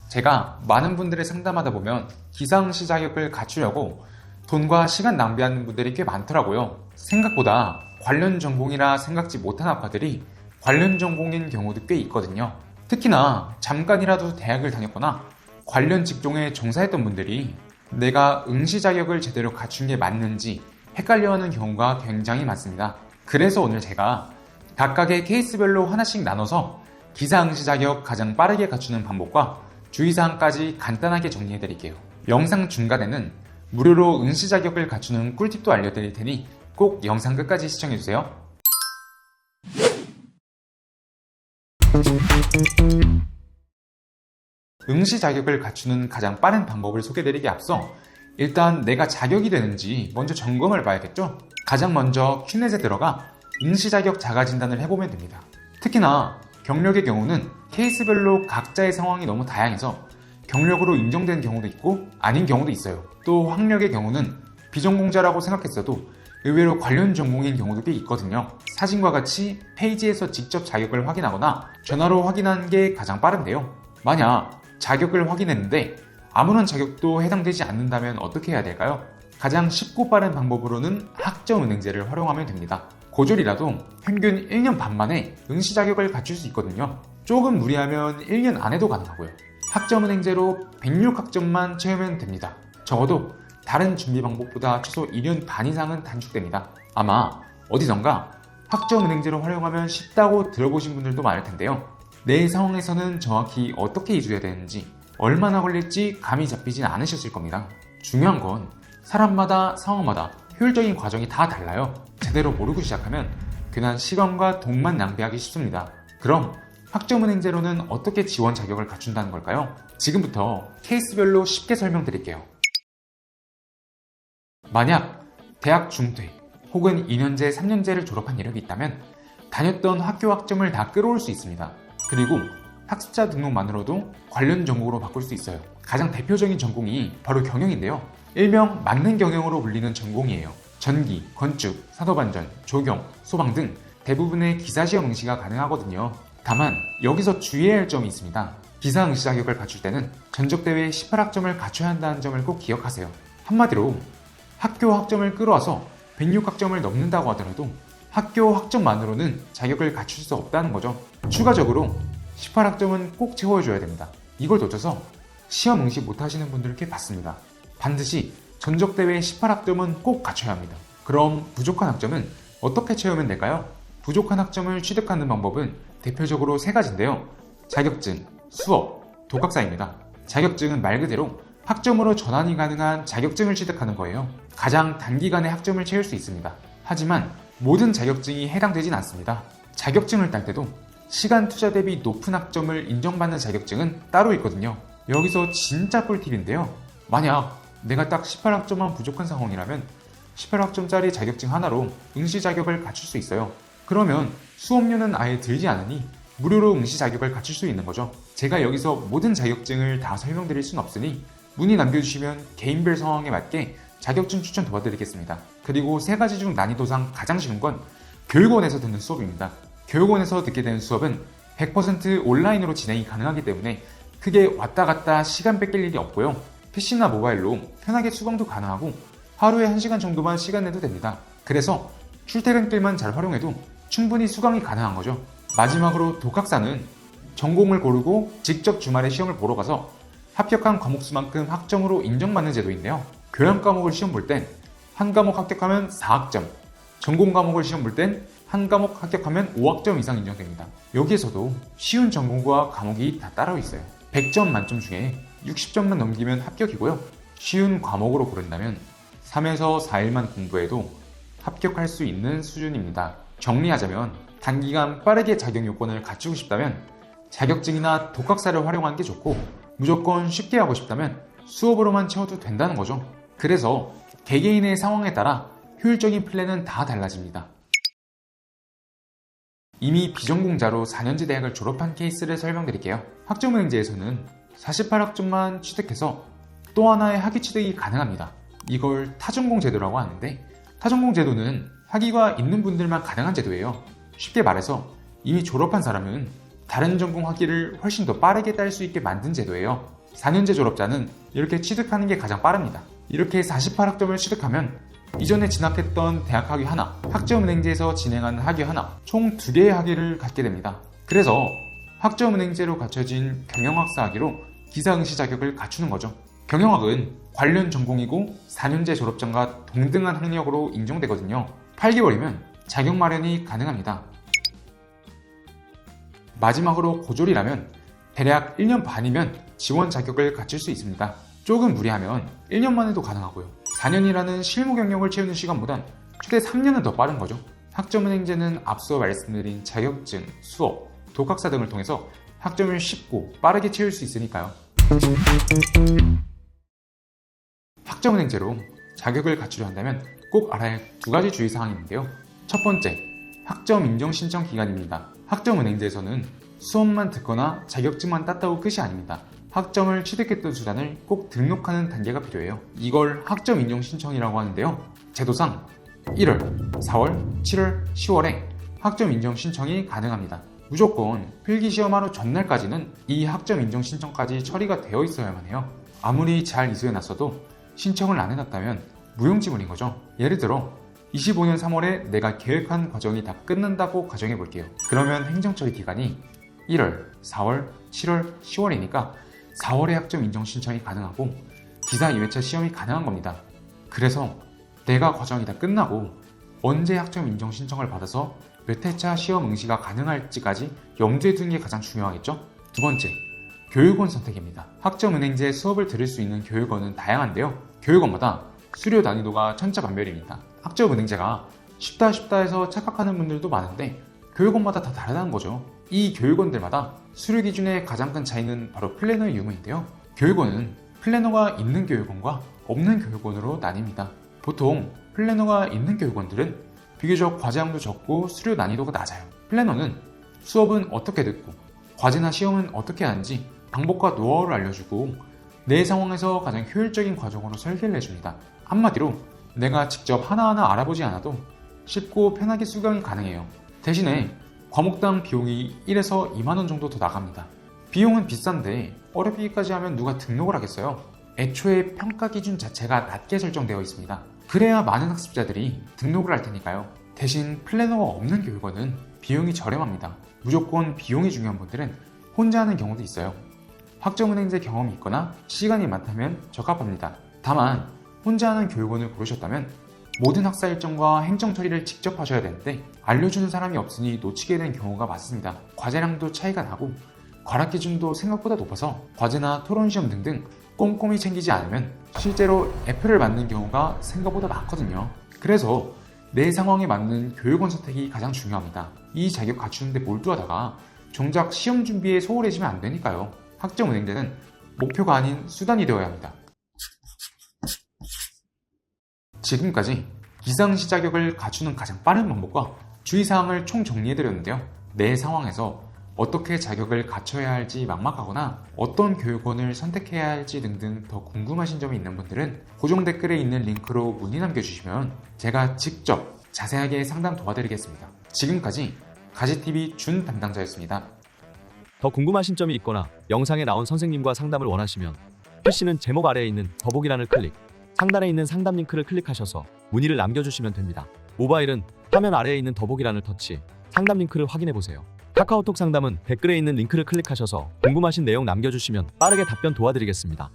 제가 많은 분들의 상담하다 보면 기상시 자격을 갖추려고 돈과 시간 낭비하는 분들이 꽤 많더라고요. 생각보다 관련 전공이라 생각지 못한 학과들이 관련 전공인 경우도 꽤 있거든요. 특히나 잠깐이라도 대학을 다녔거나 관련 직종에 종사했던 분들이 내가 응시 자격을 제대로 갖춘 게 맞는지 헷갈려하는 경우가 굉장히 많습니다. 그래서 오늘 제가 각각의 케이스별로 하나씩 나눠서 기사 응시 자격 가장 빠르게 갖추는 방법과 주의사항까지 간단하게 정리해드릴게요. 영상 중간에는 무료로 응시 자격을 갖추는 꿀팁도 알려드릴 테니 꼭 영상 끝까지 시청해주세요. 응시 자격을 갖추는 가장 빠른 방법을 소개드리기에 앞서 일단 내가 자격이 되는지 먼저 점검을 봐야겠죠? 가장 먼저 큐넷에 들어가 응시 자격 자가 진단을 해보면 됩니다. 특히나 경력의 경우는 케이스별로 각자의 상황이 너무 다양해서 경력으로 인정되는 경우도 있고 아닌 경우도 있어요. 또 학력의 경우는 비전공자라고 생각했어도 의외로 관련 전공인 경우도 꽤 있거든요. 사진과 같이 페이지에서 직접 자격을 확인하거나 전화로 확인하는 게 가장 빠른데요. 만약 자격을 확인했는데 아무런 자격도 해당되지 않는다면 어떻게 해야 될까요? 가장 쉽고 빠른 방법으로는 학점은행제를 활용하면 됩니다. 고졸이라도 평균 1년 반 만에 응시 자격을 갖출 수 있거든요. 조금 무리하면 1년 안에도 가능하고요. 학점은행제로 106학점만 채우면 됩니다. 적어도 다른 준비 방법보다 최소 2년 반 이상은 단축됩니다. 아마 어디선가 학점은행제로 활용하면 쉽다고 들어보신 분들도 많을 텐데요. 내 상황에서는 정확히 어떻게 이주해야 되는지 얼마나 걸릴지 감이 잡히진 않으셨을 겁니다. 중요한 건 사람마다 상황마다 효율적인 과정이 다 달라요. 제대로 모르고 시작하면 괜한 시간과 돈만 낭비하기 쉽습니다. 그럼 학점은행제로는 어떻게 지원 자격을 갖춘다는 걸까요? 지금부터 케이스별로 쉽게 설명드릴게요. 만약 대학 중퇴 혹은 2년제, 3년제를 졸업한 이력이 있다면 다녔던 학교 학점을 다 끌어올 수 있습니다. 그리고 학습자 등록만으로도 관련 전공으로 바꿀 수 있어요. 가장 대표적인 전공이 바로 경영인데요. 일명 맞는 경영으로 불리는 전공이에요. 전기, 건축, 산업안전, 조경, 소방 등 대부분의 기사시험 응시가 가능하거든요. 다만 여기서 주의해야 할 점이 있습니다. 기사 응시 자격을 갖출 때는 전적대회 18학점을 갖춰야 한다는 점을 꼭 기억하세요. 한마디로 학교 학점을 끌어와서 106학점을 넘는다고 하더라도 학교 학점만으로는 자격을 갖출 수 없다는 거죠. 추가적으로 18학점은 꼭 채워줘야 됩니다. 이걸 놓쳐서 시험 응시 못하시는 분들을 꽤 봤습니다. 반드시 전적대회 18학점은 꼭 갖춰야 합니다. 그럼 부족한 학점은 어떻게 채우면 될까요? 부족한 학점을 취득하는 방법은 대표적으로 세 가지인데요. 자격증, 수업, 독학사입니다. 자격증은 말 그대로 학점으로 전환이 가능한 자격증을 취득하는 거예요. 가장 단기간에 학점을 채울 수 있습니다. 하지만 모든 자격증이 해당되진 않습니다. 자격증을 딸 때도 시간 투자 대비 높은 학점을 인정받는 자격증은 따로 있거든요. 여기서 진짜 꿀팁인데요. 만약 내가 딱 18학점만 부족한 상황이라면 18학점짜리 자격증 하나로 응시 자격을 갖출 수 있어요. 그러면 수업료는 아예 들지 않으니 무료로 응시 자격을 갖출 수 있는 거죠. 제가 여기서 모든 자격증을 다 설명드릴 순 없으니 문의 남겨주시면 개인별 상황에 맞게 자격증 추천 도와드리겠습니다. 그리고 세 가지 중 난이도상 가장 쉬운 건 교육원에서 듣는 수업입니다. 교육원에서 듣게 되는 수업은 100% 온라인으로 진행이 가능하기 때문에 크게 왔다 갔다 시간 뺏길 일이 없고요. PC나 모바일로 편하게 수강도 가능하고 하루에 1시간 정도만 시간 내도 됩니다. 그래서 출퇴근길만 잘 활용해도 충분히 수강이 가능한 거죠. 마지막으로 독학사는 전공을 고르고 직접 주말에 시험을 보러 가서 합격한 과목 수만큼 학점으로 인정받는 제도인데요. 교양 과목을 시험 볼 땐 한 과목 합격하면 4학점, 전공 과목을 시험 볼 땐 한 과목 합격하면 5학점 이상 인정됩니다. 여기에서도 쉬운 전공과 과목이 다 따로 있어요. 100점 만점 중에 60점만 넘기면 합격이고요. 쉬운 과목으로 고른다면 3에서 4일만 공부해도 합격할 수 있는 수준입니다. 정리하자면 단기간 빠르게 자격 요건을 갖추고 싶다면 자격증이나 독학사를 활용하는 게 좋고 무조건 쉽게 하고 싶다면 수업으로만 채워도 된다는 거죠. 그래서 개개인의 상황에 따라 효율적인 플랜은 다 달라집니다. 이미 비전공자로 4년제 대학을 졸업한 케이스를 설명드릴게요. 학점은행제에서는 48학점만 취득해서 또 하나의 학위 취득이 가능합니다. 이걸 타전공 제도라고 하는데 타전공 제도는 학위가 있는 분들만 가능한 제도예요. 쉽게 말해서 이미 졸업한 사람은 다른 전공 학위를 훨씬 더 빠르게 딸 수 있게 만든 제도예요. 4년제 졸업자는 이렇게 취득하는 게 가장 빠릅니다. 이렇게 48학점을 취득하면 이전에 진학했던 대학 학위 하나, 학점은행제에서 진행하는 학위 하나, 총 2개의 학위를 갖게 됩니다. 그래서 학점은행제로 갖춰진 경영학사 학위로 기사응시 자격을 갖추는 거죠. 경영학은 관련 전공이고 4년제 졸업장과 동등한 학력으로 인정되거든요. 8개월이면 자격 마련이 가능합니다. 마지막으로 고졸이라면 대략 1년 반이면 지원 자격을 갖출 수 있습니다. 조금 무리하면 1년 만에도 가능하고요. 4년이라는 실무 경력을 채우는 시간보단 최대 3년은 더 빠른 거죠. 학점은행제는 앞서 말씀드린 자격증, 수업, 독학사 등을 통해서 학점을 쉽고 빠르게 채울 수 있으니까요. 학점은행제로 자격을 갖추려 한다면 꼭 알아야 할 2가지 주의사항이 있는데요. 첫 번째, 학점 인정 신청 기간입니다. 학점은행제에서는 수업만 듣거나 자격증만 땄다고 끝이 아닙니다. 학점을 취득했던 수단을 꼭 등록하는 단계가 필요해요. 이걸 학점 인정 신청이라고 하는데요. 제도상 1월, 4월, 7월, 10월에 학점 인정 신청이 가능합니다. 무조건 필기시험 하루 전날까지는 이 학점 인정 신청까지 처리가 되어 있어야만 해요. 아무리 잘 이수해놨어도 신청을 안 해놨다면 무용지물인 거죠. 예를 들어 25년 3월에 내가 계획한 과정이 다 끝난다고 가정해 볼게요. 그러면 행정처리 기간이 1월, 4월, 7월, 10월이니까 4월에 학점 인정 신청이 가능하고 기사 2회차 시험이 가능한 겁니다. 그래서 내가 과정이 다 끝나고 언제 학점 인정 신청을 받아서 몇 회차 시험 응시가 가능할지까지 염두에 두는 게 가장 중요하겠죠? 두 번째, 교육원 선택입니다. 학점은행제 수업을 들을 수 있는 교육원은 다양한데요. 교육원마다 수료 난이도가 천차만별입니다. 학점은행제가 쉽다 해서 착각하는 분들도 많은데 교육원마다 다 다르다는 거죠. 이 교육원들마다 수료 기준의 가장 큰 차이는 바로 플래너의 유무인데요. 교육원은 플래너가 있는 교육원과 없는 교육원으로 나뉩니다. 보통 플래너가 있는 교육원들은 비교적 과제량도 적고 수료 난이도가 낮아요. 플래너는 수업은 어떻게 듣고 과제나 시험은 어떻게 하는지 방법과 노하우를 알려주고 내 상황에서 가장 효율적인 과정으로 설계를 해줍니다. 한마디로 내가 직접 하나하나 알아보지 않아도 쉽고 편하게 수강이 가능해요. 대신에 과목당 비용이 1에서 2만원 정도 더 나갑니다. 비용은 비싼데 어렵기까지 하면 누가 등록을 하겠어요? 애초에 평가 기준 자체가 낮게 설정되어 있습니다. 그래야 많은 학습자들이 등록을 할 테니까요. 대신 플래너가 없는 교육원은 비용이 저렴합니다. 무조건 비용이 중요한 분들은 혼자 하는 경우도 있어요. 학점은행제 경험이 있거나 시간이 많다면 적합합니다. 다만 혼자 하는 교육원을 고르셨다면 모든 학사 일정과 행정 처리를 직접 하셔야 되는데 알려주는 사람이 없으니 놓치게 되는 경우가 많습니다. 과제량도 차이가 나고 과락 기준도 생각보다 높아서 과제나 토론시험 등등 꼼꼼히 챙기지 않으면 실제로 F를 맞는 경우가 생각보다 많거든요. 그래서 내 상황에 맞는 교육원 선택이 가장 중요합니다. 이 자격 갖추는데 몰두하다가 정작 시험 준비에 소홀해지면 안 되니까요. 학점은행제는 목표가 아닌 수단이 되어야 합니다. 지금까지 기사응시 자격을 갖추는 가장 빠른 방법과 주의사항을 총 정리해드렸는데요. 내 상황에서 어떻게 자격을 갖춰야 할지 막막하거나 어떤 교육원을 선택해야 할지 등등 더 궁금하신 점이 있는 분들은 고정 댓글에 있는 링크로 문의 남겨주시면 제가 직접 자세하게 상담 도와드리겠습니다. 지금까지 가지TV 준 담당자였습니다. 더 궁금하신 점이 있거나 영상에 나온 선생님과 상담을 원하시면 PC는 제목 아래에 있는 더보기란을 클릭, 상단에 있는 상담 링크를 클릭하셔서 문의를 남겨주시면 됩니다. 모바일은 화면 아래에 있는 더보기란을 터치, 상담 링크를 확인해보세요. 카카오톡 상담은 댓글에 있는 링크를 클릭하셔서 궁금하신 내용 남겨주시면 빠르게 답변 도와드리겠습니다.